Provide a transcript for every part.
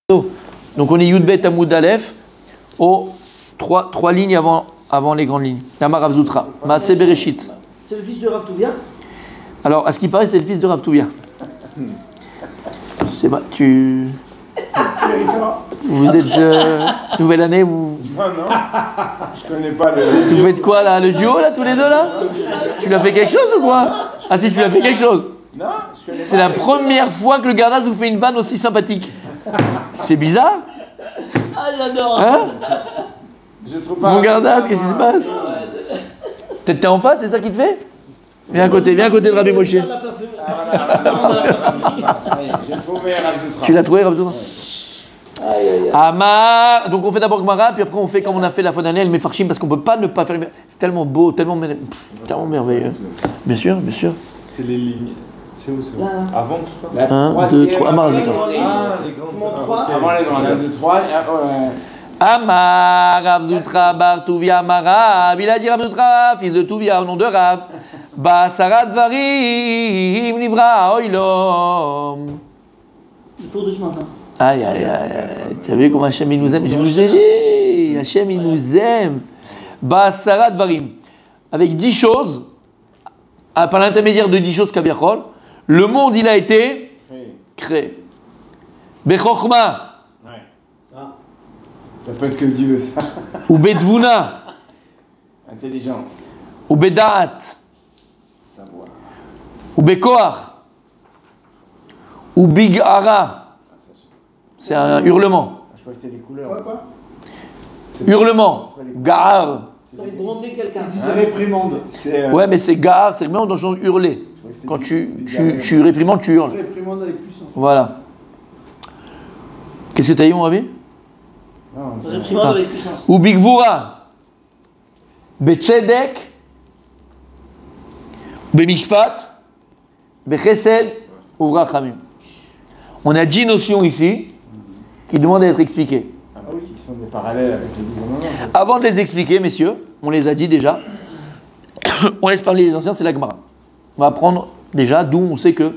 Donc on est Yudbet Amoud Aleph, aux trois lignes avant les grandes lignes. Tamar Rav Zoutra, Maaseh Bereshit. C'est le fils de Rav Touvia? Alors, à ce qui paraît, c'est le fils de Rav Touvia. Je sais pas, Vous êtes nouvelle année, vous. Non, je connais pas le. Vous faites quoi là, le duo là, tous les deux là? Tu lui as fait quelque chose ou quoi? Ah si, tu lui as fait quelque chose. Non, je connais pas. C'est la première fois que le Gardas vous fait une vanne aussi sympathique. C'est bizarre. Ah, j'adore. Hein? Je trouve pas. Mon Gardas, qu'est-ce qui se passe? Peut-être t'es en face, c'est ça qui te fait? Viens à côté de Rabbi Moshe. J'ai trouvé Rav Zoutra. Tu l'as trouvé, Rav Zoutra? Amar, donc on fait d'abord Gemara, puis après on fait comme on a fait la fois dernière, le Mefarshim, parce qu'on peut pas ne pas faire le. C'est tellement beau, tellement merveilleux. Bien sûr, bien sûr. C'est les lignes. C'est où c'est où? Avant tout ça? 1, 2, 3. Amar, Rav Zoutra. Ah, les grandes. Avant les grandes. 1, 2, 3. Amar, Rav Zoutra, Bar Touvia, Amara. Il a dit Rav Zoutra, fils de Touvia, au nom de Rav. Basarat Varim, Nivra, Oilom. Il court doucement, ça. Aïe, aïe, aïe, tu as vu comment Hachem il nous aime? Je vous ai dit, Hachem il nous aime. Basarat Varim. Avec 10 choses, par l'intermédiaire de 10 choses Kaviachol, le monde il a été créé. Bechokhma. Ça peut être que Dieu, ça. Ou Bedvuna. Intelligence. Ou Bedaat. Savoir. Ou Bekoach. Ou Bigara. C'est un hurlement. Je crois que c'est les couleurs. Quoi? Hurlement. Gaar. Gronder quelqu'un. C'est réprimande. Ouais, mais c'est gaar, c'est vraiment dans le sens hurler. Quand tu réprimandes, tu hurles. Réprimande avec puissance. Voilà. Qu'est-ce que tu as dit, mon Rabbi? Réprimande avec puissance. Ou Bigvura. Betzedek. Bemishpat. Bechesed. Ou Rachamim. On a 10 notions ici qui demandent à être expliquées. Ah oui, ils sont des parallèles avec les livres. Avant de les expliquer, messieurs, on les a dit déjà, on laisse parler les anciens, c'est la Gemara. On va apprendre déjà d'où on sait que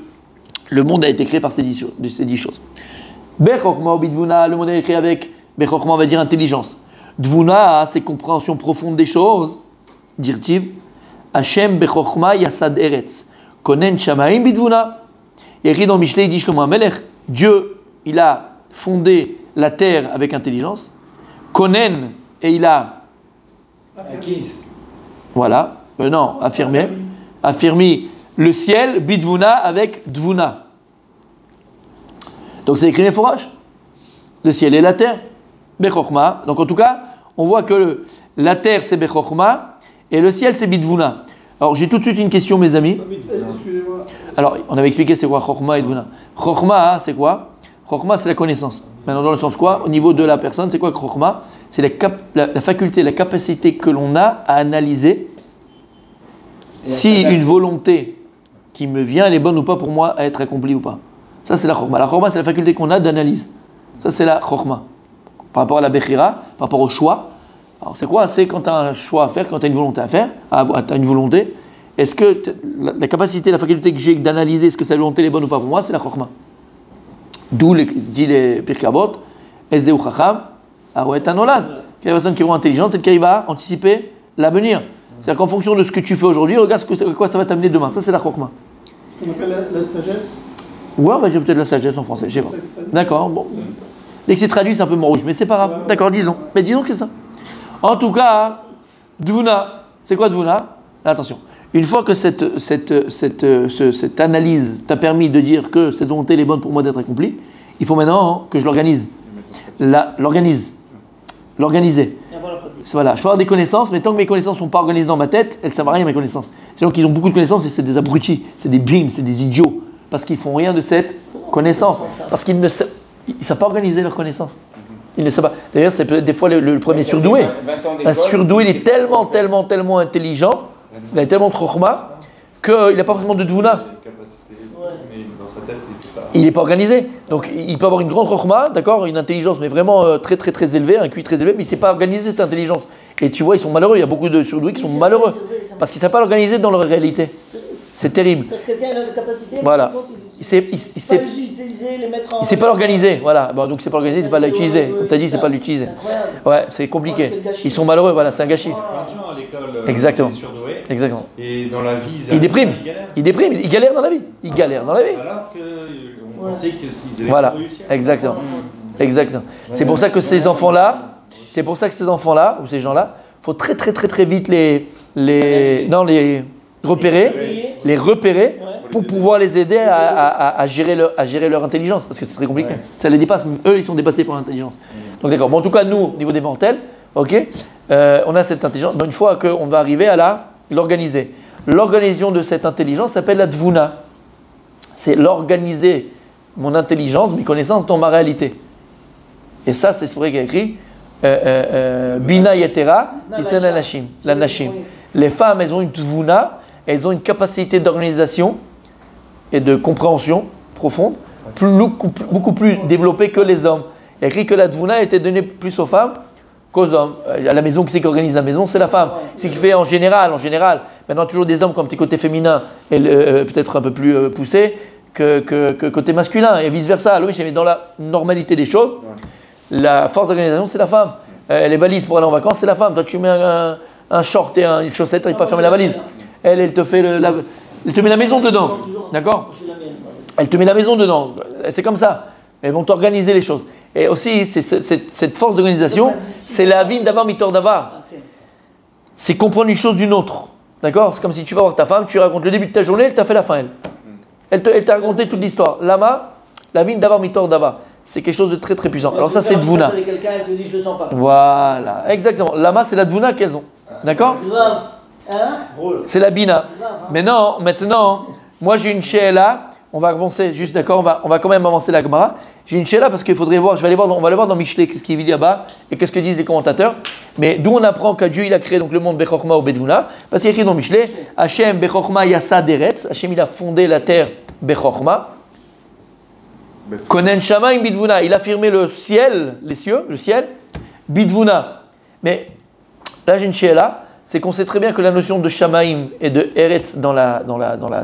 le monde a été créé par ces 10 choses. Bechokma ou Bidvuna, le monde a été créé avec Bechokma, on va dire intelligence. Dvuna, c'est compréhension profonde des choses. Dirtib, Hashem Bechokma Yasad Eretz, Konen Shamaim Bidvuna. Et dans Mishlei, il dit Shlomo HaMelech, Dieu, il a fondé la terre avec intelligence. Konen, et il a Acquise. voilà, non, affirmé le ciel, Bidvuna avec Dvuna. Donc c'est écrit Meforash. Le ciel et la terre. Bechokma. Donc en tout cas, on voit que la terre c'est Bechokma et le ciel c'est Bidvuna. Alors j'ai tout de suite une question, mes amis. Excusez-moi. Alors, on avait expliqué c'est quoi Chokhma et Dvuna. Chokhma, c'est quoi? Chokhma, c'est la connaissance. Maintenant, dans le sens quoi? Au niveau de la personne, c'est quoi Chokhma? C'est la faculté, la capacité que l'on a à analyser si une volonté qui me vient, elle est bonne ou pas pour moi à être accomplie ou pas. Ça, c'est la Chokhma. La Chokhma, c'est la faculté qu'on a d'analyse. Ça, c'est la Chokhma. Par rapport à la Bechira, par rapport au choix. Alors, c'est quoi? C'est quand tu as un choix à faire, quand tu as une volonté à faire, tu as une volonté. Est-ce que la capacité, la faculté que j'ai d'analyser est-ce que cette volonté est bonne ou pas pour moi, c'est la Chokhma. D'où dit les Pirkei Avot, Ezeu Chacham, Aroet Anolad. Quelle personne qui est intelligente, c'est qui va anticiper l'avenir. C'est-à-dire qu'en fonction de ce que tu fais aujourd'hui, regarde quoi ça va t'amener demain. Ça, c'est la Chokhma. Ce qu'on appelle la sagesse. Ouais, on va dire peut-être la sagesse en français, je sais pas. D'accord, bon. Dès que c'est traduit, c'est un peu moins rouge, mais c'est pas grave. D'accord, disons. Mais disons que c'est ça. En tout cas, Dvuna, c'est quoi Dvuna? Attention. Une fois que cette analyse t'a permis de dire que cette volonté est bonne pour moi d'être accomplie, il faut maintenant que je l'organise. L'organiser. Voilà, je peux avoir des connaissances, mais tant que mes connaissances ne sont pas organisées dans ma tête, elles ne servent à rien mes connaissances. C'est donc qu'ils ont beaucoup de connaissances et c'est des abrutis, c'est des bims, c'est des idiots, parce qu'ils ne font rien de cette connaissance, parce qu'ils ne savent pas organiser leurs connaissances. Ils ne savent pas. D'ailleurs, c'est peut-être des fois le premier surdoué. Un surdoué, il est tellement intelligent. Il a tellement de chokhma qu'il n'a pas forcément de dvuna. Il n'est pas organisé. Donc il peut avoir une grande chokhma, d'accord, une intelligence, mais vraiment très élevée, un QI très élevé, mais il ne sait pas organiser cette intelligence. Et tu vois, ils sont malheureux. Il y a beaucoup de surdoués qui sont malheureux parce qu'ils ne savent pas l'organiser dans leur réalité. C'est terrible. C'est-à-dire que quelqu'un a la capacité, Voilà. par contre, Il sait, il sait pas les utiliser, les mettre en... il sait pas l'organiser, voilà. Bon, donc c'est pas l'organiser, c'est pas l'utiliser. Comme tu as dit, c'est pas l'utiliser. C'est incroyable. Ouais, c'est compliqué. Oh, c'est le gâchis. Ils sont malheureux, voilà, c'est un gâchis. Plein de gens à l'école Exactement. étaient surdoués. Exactement. Et dans la vie, Ils dépriment. Ils galèrent. Ils dépriment, ils galèrent dans la vie. Ils galèrent dans la vie. Alors qu'on pensait qu'ils allaient Voilà, réussir. exactement. Exactement. C'est pour ça que ces enfants-là, ou ces gens-là, faut très très très très vite les repérer pour pouvoir les aider à gérer leur intelligence, parce que c'est très compliqué. Ça les dépasse, eux ils sont dépassés par l'intelligence. Donc d'accord, bon, en tout cas nous, au niveau des mortels, ok, on a cette intelligence, mais une fois qu'on va arriver à l'organiser. L'organisation de cette intelligence s'appelle la dvuna. C'est l'organiser mon intelligence, mes connaissances dans ma réalité. Et ça, c'est pour ça qu'il y a écrit Bina Yetera, Itana Nashim. La Nashim. Les femmes, elles ont une tvuna, elles ont une capacité d'organisation et de compréhension profonde, beaucoup plus développée que les hommes. Il y a écrit que la tvuna était donnée plus aux femmes qu'aux hommes. À la maison, qui c'est qui organise la maison? C'est la femme. C'est qui fait en général. Maintenant, toujours des hommes comme petit côté féminin, et peut-être un peu plus poussé que côté masculin, et vice-versa. Oui, mais dans la normalité des choses, la force d'organisation, c'est la femme. Les valises pour aller en vacances, c'est la femme. Toi, tu mets un short et une chaussette, tu n'arrives pas à fermer la valise. Elle te fait elle te met la maison dedans. D'accord? Elle te met la maison dedans. C'est comme ça. Elles vont t'organiser les choses. Et aussi, cette force d'organisation, c'est la vie d'avoir mitor d'avoir. C'est comprendre une chose d'une autre. D'accord? C'est comme si tu vas voir ta femme, tu racontes le début de ta journée, elle t'a fait la fin, elle t'a raconté toute l'histoire. Lama, la vie d'avoir mitor d'avoir. C'est quelque chose de très très puissant. Alors ça, c'est Dvuna. Avec quelqu'un, elle te dit je le sens pas. Voilà, exactement. Lama, c'est la Dvuna qu'elles ont. D'accord? Hein? C'est la Bina. Mais non, maintenant, moi j'ai une Sheela. On va avancer, juste d'accord, on va quand même avancer la Gemara. J'ai une Sheela parce qu'il faudrait voir, on va aller voir dans Mishlei, qu'est-ce qu'il dit là-bas et qu'est-ce que disent les commentateurs. Mais d'où on apprend que Dieu il a créé donc le monde Bechokma ou Bedvuna, parce qu'il y a écrit dans Mishlei, Hachem Bechokma Yasa Deretz, Hachem il a fondé la terre Bechokma. Konen Shamaim Bidvuna, il a firmé le ciel, les cieux, le ciel, Bidvuna. Mais là j'ai une Sheela, c'est qu'on sait très bien que la notion de Shamaim et de Eretz dans la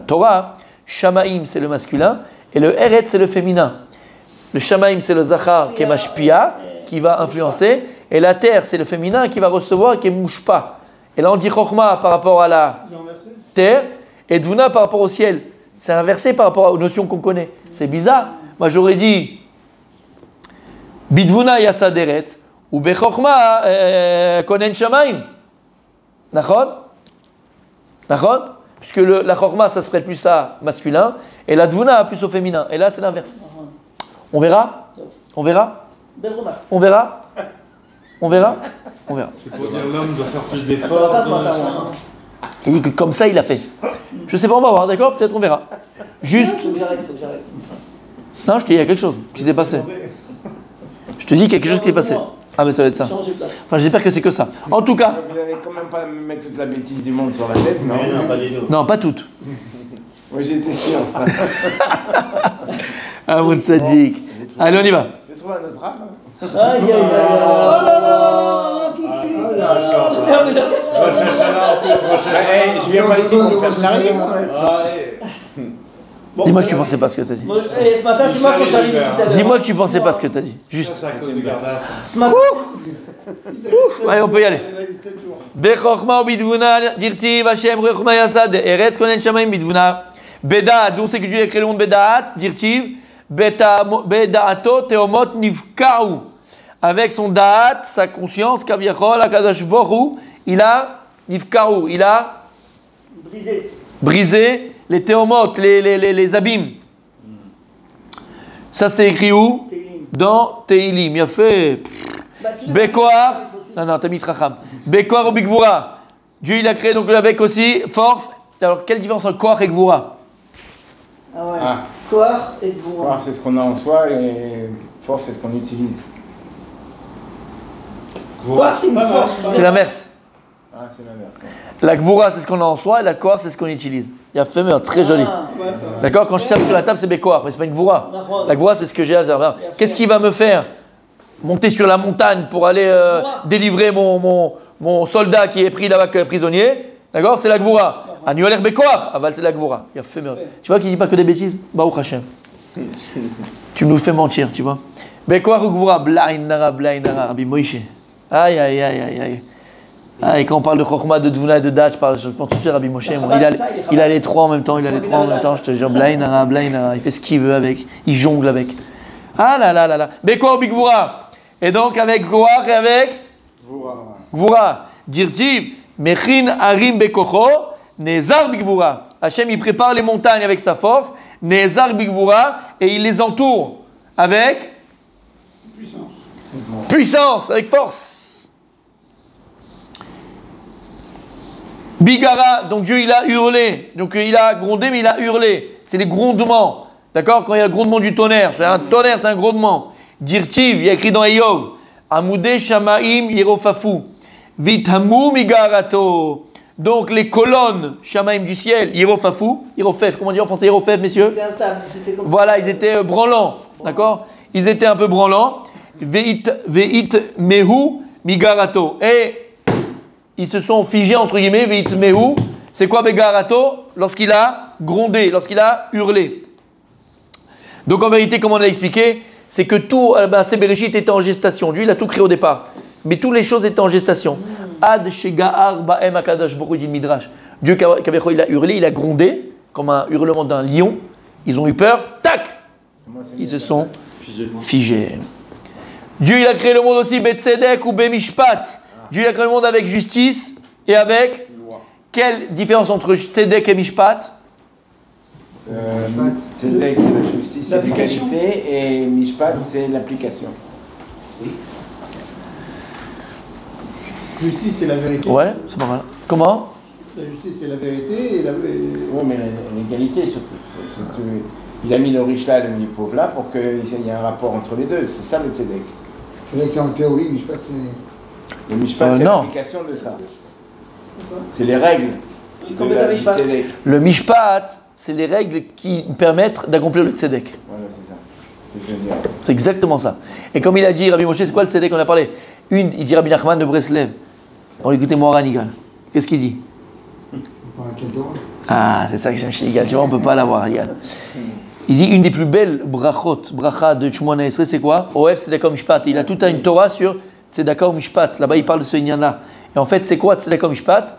Torah, Shamaim c'est le masculin et le Eretz c'est le féminin. Le Shamaim c'est le Zachar qui est Mashpia, qui va influencer, et la terre c'est le féminin qui va recevoir, qui est Mushpa. Et là on dit Chokhma par rapport à la terre et Dvuna par rapport au ciel. C'est inversé par rapport aux notions qu'on connaît. C'est bizarre. Moi j'aurais dit Bidvuna Yasa Deretz ou Bechokhma Konen Shamaim. D'accord? Puisque la chorma, ça se prête plus à masculin, et la dvuna plus au féminin. Et là, c'est l'inverse. On verra? Belle remarque. On verra. C'est pour dire l'homme doit faire plus Ça va d'efforts. pas ce matin. Il dit que comme ça, il a fait. Je sais pas, on va voir, d'accord? Peut-être on verra. Juste. Faut que j'arrête. Non, je te dis, il y a quelque chose qui s'est passé. Je te dis quelque chose qui s'est passé. Ah, mais ça va être ça. Changer de place. Enfin, j'espère que c'est que ça. En tout cas. Vous n'allez quand même pas me mettre toute la bêtise du monde sur la tête, non? Non, pas des deux. Non, pas toutes. Moi j'ai été sûr. Ah, mon sadique. Allez, on y va. J'ai trouvé un autre âme. Aïe, aïe, aïe. Oh là là, tout de suite. Je viens pas ici pour me faire charrier quand même. Dis-moi que tu pensais pas ce que tu as dit. Et ce matin, c'est moi qui j'arrive depuis tout à l'heure. Dis-moi que tu pensais pas ce que tu as dit. Juste. Ça, c'est à cause de Gardas. Ce matin, Allez, on peut y aller. Bechokma bidvuna dirtiv Hashem rechma yasad eretz konen shamaim bidvuna bedaat, d'où c'est que Dieu a créé le monde bedaat dirtiv bedaato teomot nivkau, avec son daat, sa conscience, kaviachol akadosh boru, il a nivkau, il a brisé les teomot, les abîmes. Ça c'est écrit où? Dans Teilim. Il a fait Bekoar. Non, t'as mis Tracham. Bekoar ou Bigvura. Dieu, il a créé donc avec aussi force. Alors, quelle différence entre Koar et Gvura? ah ouais. Ah. Koar et Gvura. Pouvoir, c'est ce qu'on a en soi et force, c'est ce qu'on utilise. Koar, c'est une force. C'est l'inverse. Ah, c'est l'inverse. La Gvura, c'est ce qu'on a en soi, et la Koar, c'est ce qu'on utilise. Il a fait très joli. D'accord? Quand je tape sur la table, c'est Bekoar, mais c'est pas une Gvura. La Gvura, c'est ce que j'ai à dire. Qu'est-ce qui va me faire monter sur la montagne pour aller délivrer mon soldat qui est pris là-bas prisonnier? D'accord? C'est la Gvura. Ani oler bekoach, aval c'est la gvura. Il a fait meurtre. Tu vois qu'il dit pas que des bêtises? Baruch Hashem. Tu nous fais mentir, tu vois. Bekoach ou gvura, blain nara, Rabbi Moïse. Aïe, aïe, aïe, aïe, aïe. Ah, et quand on parle de Chokhmah, de Dvuna et de Dat, je pense tout de suite à Rabbi Moshe. Il a les trois en même temps, je te jure. Blainara, il fait ce qu'il veut avec, il jongle avec. Ah là là là là. Bekoach bigvura. Et donc avec Koach et avec Gvura. Dirtiv, Mechin Harim Bekocho, Nezar bigvura. Hachem il prépare les montagnes avec sa force, Nezar bigvura, et il les entoure avec puissance, avec force. Bigara, donc Dieu il a hurlé, donc il a grondé mais il a hurlé, c'est les grondements, d'accord? Quand il y a le grondement du tonnerre, c'est un tonnerre, c'est un grondement. Dirtiv, il y a écrit dans Eyov, Amoudé Shamaim Yerofafu, Vitamu Migarato, donc les colonnes Shamaim du ciel, Yerofafu, Yerofef, comment dire en français Yerofef, messieurs? C'était instable, c'était comme Voilà, ils étaient branlants, d'accord? Ils étaient un peu branlants, Veit Mehu Migarato, et ils se sont figés entre guillemets, Veit Mehu, c'est quoi Begarato? Lorsqu'il a grondé, lorsqu'il a hurlé. Donc en vérité, comme on a expliqué, c'est que tout, Bereshit était en gestation. Dieu, il a tout créé au départ. Mais toutes les choses étaient en gestation. Ad Shega'ar Ba'em Akadosh Baruch Hu Midrash. Dieu, il a hurlé, il a grondé, comme un hurlement d'un lion. Ils ont eu peur, tac! Ils se sont figés. Dieu, il a créé le monde aussi, Betzedek ou Bemishpat. Dieu, il a créé le monde avec justice et avec quelle différence entre Tzedek et Mishpat? Tzedek, c'est la justice, c'est l'égalité, et Mishpat, c'est l'application. Justice, c'est la vérité. Ouais, c'est pas mal. Comment? La justice, c'est la vérité. Oui, mais l'égalité surtout. Il a mis le riche là, il a mis le pauvre là, pour qu'il y ait un rapport entre les deux. C'est ça le Tzedek. C'est vrai que c'est en théorie, mais je sais pas que c'est. Le Mishpat, c'est l'application de ça. C'est les règles. Du Tzedek. Le Mishpat, c'est les règles qui permettent d'accomplir le Tzedek. Voilà, c'est ça. C'est ce que je veux dire. C'est exactement ça. Et comme il a dit, Rabbi Moshe, c'est quoi le Tzedek qu'on a parlé? Il dit Rabbi Nachman de Breslev. On l'écoutait Moharan Igal. Qu'est-ce qu'il dit? Ah, c'est ça que j'aime chez Igal. Tu vois, on ne peut pas l'avoir, Igal. Il dit une des plus belles bracha de Shimon HaEsrei, c'est quoi? Oef Tzedaka Mishpat. Il a toute une Torah sur Tzedaka Mishpat. Là-bas, il parle de ce Inyan-là. Et en fait, c'est quoi Tzedaka Mishpat?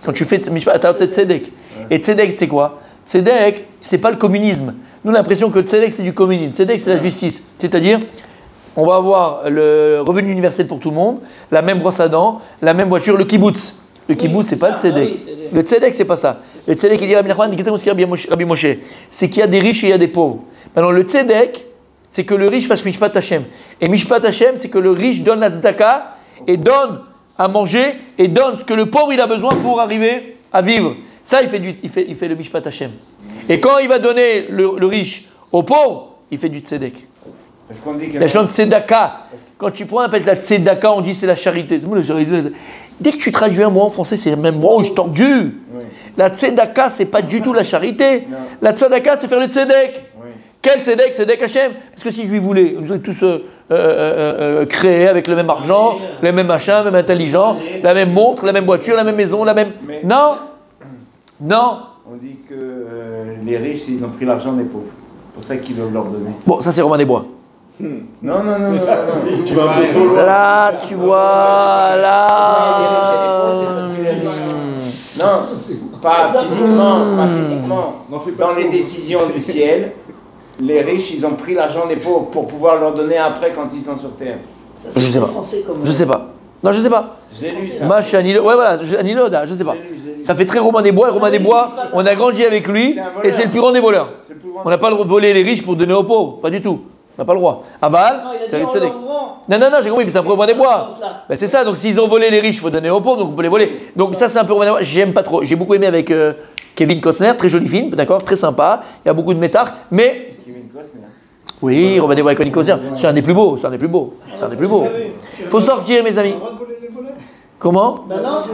Quand tu fais Mishpat, tu as Tzedek. Et Tzedek, c'est quoi? Tzedek, c'est pas le communisme. Nous, on a l'impression que le Tzedek, c'est du communisme. Tzedek, c'est la justice. C'est-à-dire, on va avoir le revenu universel pour tout le monde, la même brosse à dents, la même voiture, le kibbutz. Le kibbutz, c'est pas le Tzedek. Le Tzedek, c'est pas ça. Le Tzedek, il dit Rabbi Nachman, Rabbi Moshe, c'est qu'il y a des riches et il y a des pauvres. Maintenant, le Tzedek, c'est que le riche fasse Mishpat Hashem. Et Mishpat Hashem, c'est que le riche donne la tzedaka et donne à manger et donne ce que le pauvre il a besoin pour arriver à vivre. Ça, il fait le Mishpat Hashem. Et quand il va donner le riche au pauvre, il fait du tzedek. Parce qu'on dit que la chante tzedaka. Quand tu prends, on appelle la tzedaka, on dit c'est la charité. Dès que tu traduis un mot en français, c'est le même mot, je tordu. Oui. La tzedaka, c'est pas du tout la charité. Non. La tzedaka, c'est faire le tzedek. Oui. Quel tzedek? Tzedek Hashem. Parce que si lui voulait, nous tous créer avec le même argent, les mêmes machins, la même intelligence, la même montre, la même voiture, la même maison, la même. Mais non. Non. On dit que les riches, ils ont pris l'argent des pauvres. C'est pour ça qu'ils veulent leur donner. Bon, ça c'est Romain des Bois. Non. Tu vas là, tu vois, là. Non, pas physiquement. Dans les décisions du ciel, les riches, ils ont pris l'argent des pauvres pour pouvoir leur donner après quand ils sont sur terre. Ça, je sais pas. Je sais pas. Non, je sais pas. J'ai lu ça. Mache Anilo, ouais voilà, Anilo, je sais pas. Ça fait très Romain des Bois. Et Romain des Bois, on a grandi avec lui et c'est le plus grand des voleurs. On n'a pas le droit de voler les riches pour donner aux pauvres, pas du tout. On n'a pas le droit. Aval, c'est avec Tzedek. Non, j'ai compris, mais c'est un peu Romain des Bois. Ben, c'est ça, donc s'ils ont volé les riches, il faut donner aux pauvres, donc on peut les voler. Donc ça, c'est un peu Romain des Bois. J'aime pas trop. J'ai beaucoup aimé avec Kevin Costner, très joli film, d'accord, très sympa. Il y a beaucoup de métard, mais. Kevin Costner. Oui, Romain des Bois et Kevin Costner. C'est un des plus beaux, Il faut sortir, mes amis. Comment?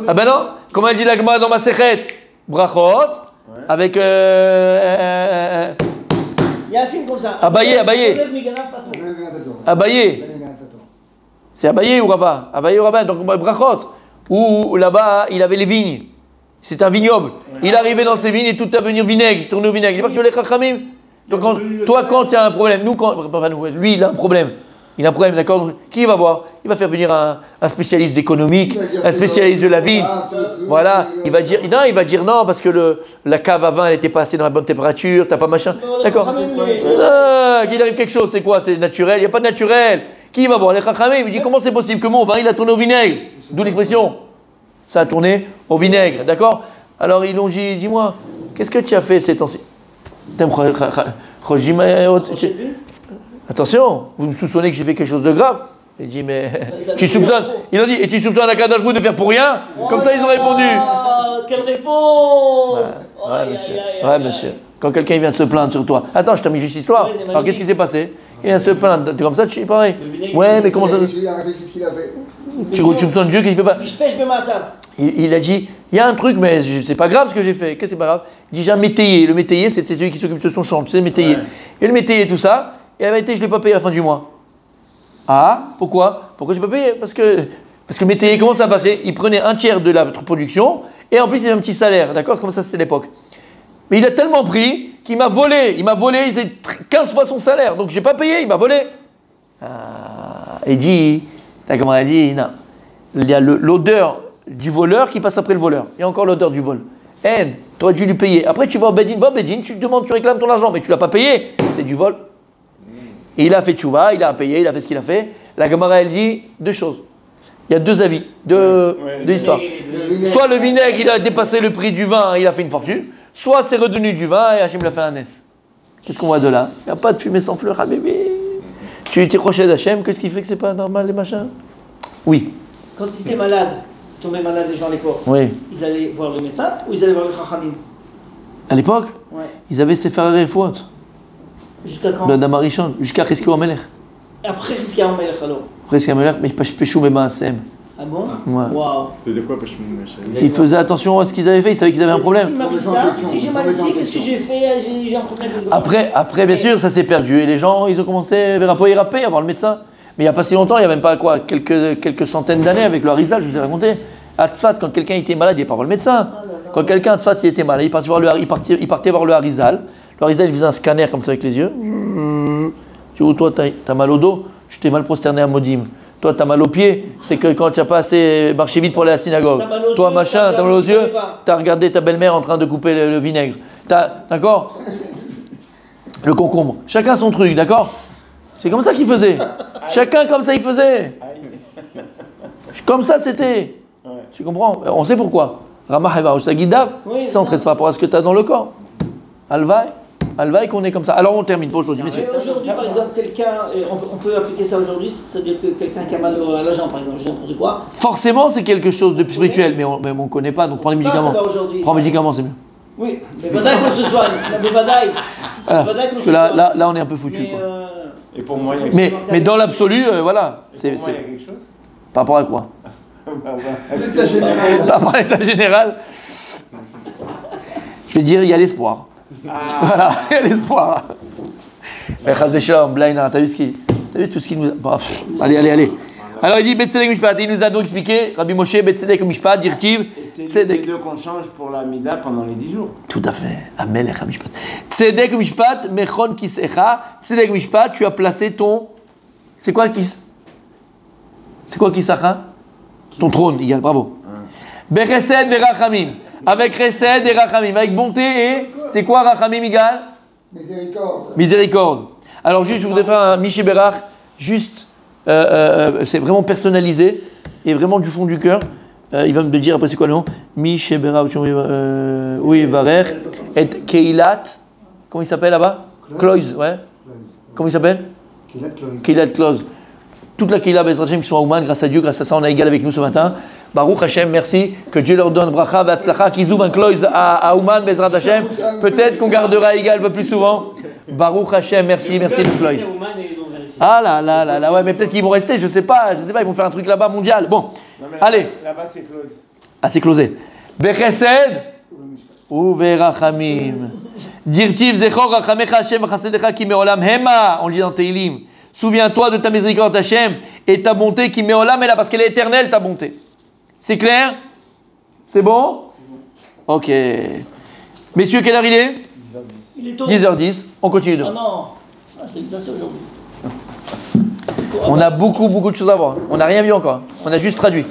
Ah ben non. Comment elle dit l'agma dans ma sechet? Brachot. Avec. Il y a un film comme ça. Abaye. C'est Abaye ou Rabat? Abaye ou Rabat. Donc brachot. où là-bas, il avait les vignes. C'est un vignoble. Il arrivait dans ses vignes et tout à venir vinaigre, tourner au vinaigre. Il est parti sur les Chachamim. Donc, quand il y a un problème, lui, il a un problème. Il a un problème, d'accord? Donc, qui va voir? Il va faire venir un spécialiste d'économique, un spécialiste de la vigne. Voilà, il va dire non, parce que la cave à vin, elle n'était pas assez dans la bonne température, t'as pas machin. D'accord? Qu'il arrive quelque chose, c'est quoi? C'est naturel? Il n'y a pas de naturel. Qui va voir? Les Chachamim, il dit comment c'est possible que mon vin, il a tourné au vinaigre? D'où l'expression. Ça a tourné au vinaigre, d'accord? Alors ils l'ont dit, dis-moi, qu'est-ce que tu as fait ces temps-ci? Attention, vous me soupçonnez que j'ai fait quelque chose de grave. Il dit, mais tu soupçonnes. Il a dit, et tu soupçonnes Akadosh Baruch Hu de faire pour rien? Comme ça, ils ont répondu. Quelle réponse! Ouais, monsieur. Ouais, monsieur. Quand quelqu'un vient se plaindre sur toi. Attends, je termine juste l'histoire. Alors, qu'est-ce qui s'est passé? Il vient se plaindre. Comme ça, tu dis pareil. Ouais, mais comment ça. Qu'est-ce qu'il a fait? Tu soupçonnes Dieu qu'il ne fait pas. Il a dit, il y a un truc, mais c'est pas grave ce que j'ai fait. Qu'est-ce que c'est pas grave? Il dit, j'ai un métayer. Le métayer, c'est celui qui s'occupe de son champ. Tu sais, le métayer. Ouais. Et le métayer, tout ça. Et la vérité, je ne l'ai pas payé à la fin du mois. Ah, pourquoi? Pourquoi je n'ai pas payé? Parce que le métayer, comment ça passait? Il prenait un tiers de la production et en plus, il avait un petit salaire. D'accord? C'est comme ça, c'était l'époque. Mais il a tellement pris qu'il m'a volé. Il m'a volé, il faisait 15 fois son salaire. Donc, je n'ai pas payé, il m'a volé. Il dit, comment elle dit? Non. Il y a l'odeur du voleur qui passe après le voleur. Il y a encore l'odeur du vol. Tu aurais dû lui payer. Après, tu vas au Bedin, tu demandes, tu réclames ton argent, mais tu ne l'as pas payé. C'est du vol. Et il a fait tchouva, il a payé, il a fait ce qu'il a fait. La Gemara, elle dit deux choses. Il y a deux avis de l'histoire. Soit le vinaigre, il a dépassé le prix du vin, il a fait une fortune. Soit c'est redevenu du vin et Hachem l'a fait un S. Qu'est-ce qu'on voit de là? Il n'y a pas de fumée sans fleur, ah bébé. Tu étais proché d'Hachem, qu'est-ce qui fait que c'est pas normal les machins? Oui. Quand ils étaient malades, tombaient malades les gens à l'époque, ils allaient voir le médecin ou ils allaient voir le Chachamim? À l'époque, ils avaient ses frères et fouettes. Jusqu'à quand? D'Amarichon, jusqu'à Chizkiyahu Amelech. Après Chizkiyahu Amelech alors? Après Chizkiyahu Amelech, mais Peshou Memaasem. Ah bon? Ouais. Waouh. C'était quoi Peshou Memaasem? Ils faisaient attention à ce qu'ils avaient fait, ils savaient qu'ils avaient un problème. Si j'ai mal ici, qu'est-ce que j'ai fait? J'ai un problème. Après, bien sûr, ça s'est perdu et les gens, ils ont commencé à rapper, à voir le médecin. Mais il n'y a pas si longtemps, il n'y a même pas quoi, quelques centaines d'années avec le Harizal, je vous ai raconté. À Tzfat, quand quelqu'un était malade, il n'allait pas voir le médecin. Quand quelqu'un à Tzfat il était malade, il partait voir le Harizal. Le Harizal, il faisait un scanner comme ça avec les yeux. Tu vois, toi, t'as mal au dos, je t'ai mal prosterné à Modim. Toi, t'as mal aux pieds, c'est que quand tu n'as pas assez marché vite pour aller à la synagogue. Toi, machin, t'as mal aux yeux, t'as regardé ta belle-mère en train de couper le vinaigre. D'accord? Le concombre. Chacun son truc, d'accord? C'est comme ça qu'il faisait. Chacun comme ça il faisait. Comme ça c'était. Tu comprends? On sait pourquoi. Ramah Hevarouch Sagida, ça n'entresse pas par rapport à ce que tu as dans le corps. Alvaï qu'on est comme ça. Alors on termine pour aujourd'hui, messieurs. Aujourd'hui, par exemple, quelqu'un, on peut appliquer ça aujourd'hui, c'est-à-dire que quelqu'un qui a mal à la jambe, par exemple, je dis n'importe quoi. Forcément, c'est quelque chose de spirituel, mais on ne connaît pas, donc prends les médicaments. Prends les médicaments, c'est mieux. Oui, mais Vadaï qu'on se soigne. Mais Vadaï. Parce que là, on est un peu foutu. Et pour moi, mais dans l'absolu, voilà. C'est quelque chose. Par rapport à quoi? L'état général. Par rapport à l'état général. Je vais dire, il y a l'espoir. Voilà, il y a l'espoir. T'as vu tout ce qu'il nous a... Allez. Alors il dit Betzedek Mishpat, il nous a donc expliqué, Rabbi Moshe, Betzedek Mishpat, Dirtiv, c'est les deux qu'on change pour la Mida pendant les 10 jours. Tout à fait, Amelech Mishpat. Tzedek Mishpat, Mechon Kisecha, Tzedek Mishpat, tu as placé ton... C'est quoi Kisacha? Ton trône, égal, bravo. Bechesed et Rachamim, avec Chesed et Rachamim, avec bonté et... C'est quoi Rachamim égal? Miséricorde. Alors juste, je voudrais faire un Miché Berach, juste... c'est vraiment personnalisé et vraiment du fond du cœur. Il va me dire après c'est quoi le nom? Mishebera, oui, Varer, et Keilat, comment il s'appelle là-bas? Kloïs, ouais. Comment il s'appelle? Keilat Kloïs. Toute la Keila Bezrat Hashem qui sont à Ouman, grâce à Dieu, grâce à ça, on a égal avec nous ce matin. Baruch Hashem, merci. Que Dieu leur donne bracha, vatzlacha, qu'ils ouvrent un Kloïs à Ouman, Bezrat Hashem. Peut-être qu'on gardera égal un peu plus souvent. Baruch Hashem, merci le Kloïs. Ah là, ouais, mais peut-être qu'ils vont rester, je sais pas, ils vont faire un truc là-bas mondial. Bon, allez. Là-bas, c'est close. Ah, c'est closé. Bechesed ou verachamim. Dirtiv zechor rachamecha Hashem v'chasedecha ki me'olam hema. On le dit dans Teilim. Souviens-toi de ta miséricorde Hashem et ta bonté qui me'olam est là parce qu'elle est éternelle ta bonté. C'est clair? C'est bon? Ok. Messieurs, quelle heure il est? Il est tôt. 10h10. On continue Ah demain. non, c'est aujourd'hui. On a beaucoup de choses à voir. On n'a rien vu encore. On a juste traduit.